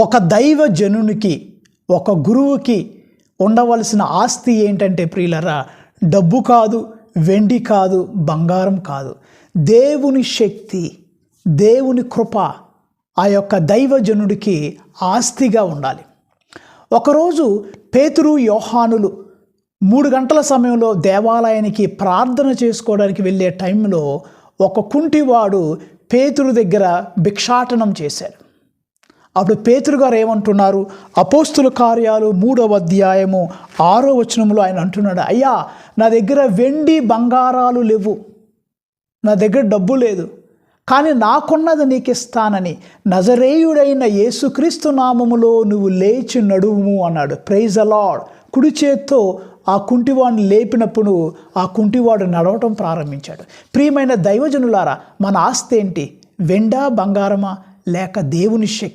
ఒక దైవజనునికి, ఒక గురువుకి ఉండవలసిన ఆస్తి ఏంటంటే ప్రియులరా, డబ్బు కాదు, వెండి కాదు, బంగారం కాదు, దేవుని శక్తి, దేవుని కృప ఆ యొక్క దైవజనుడికి ఆస్తిగా ఉండాలి. ఒకరోజు పేతురు, యోహానులు 3 గంటల సమయంలో దేవాలయానికి ప్రార్థన చేసుకోవడానికి వెళ్ళే టైంలో ఒక కుంటివాడు పేతురు దగ్గర భిక్షాటనం చేశాడు. అప్పుడు పేతురు గారు ఏమంటున్నారు? అపోస్తుల కార్యాలు 3వ అధ్యాయము 6వ వచనంలో ఆయన అంటున్నాడు, అయ్యా నా దగ్గర వెండి బంగారాలు లేవు, నా దగ్గర డబ్బు లేదు, కానీ నాకున్నది నీకు ఇస్తానని నజరేయుడైన యేసుక్రీస్తు నామములో నువ్వు లేచి నడువుము అన్నాడు. Praise the Lord. కుడి చేత్తో ఆ కుంటివాడిని లేపినప్పుడు ఆ కుంటివాడు నడవటం ప్రారంభించాడు. ప్రియమైన దైవజనులారా, మన ఆస్తి ఏంటి? వెండా, బంగారమా, లేక దేవుని శక్తి?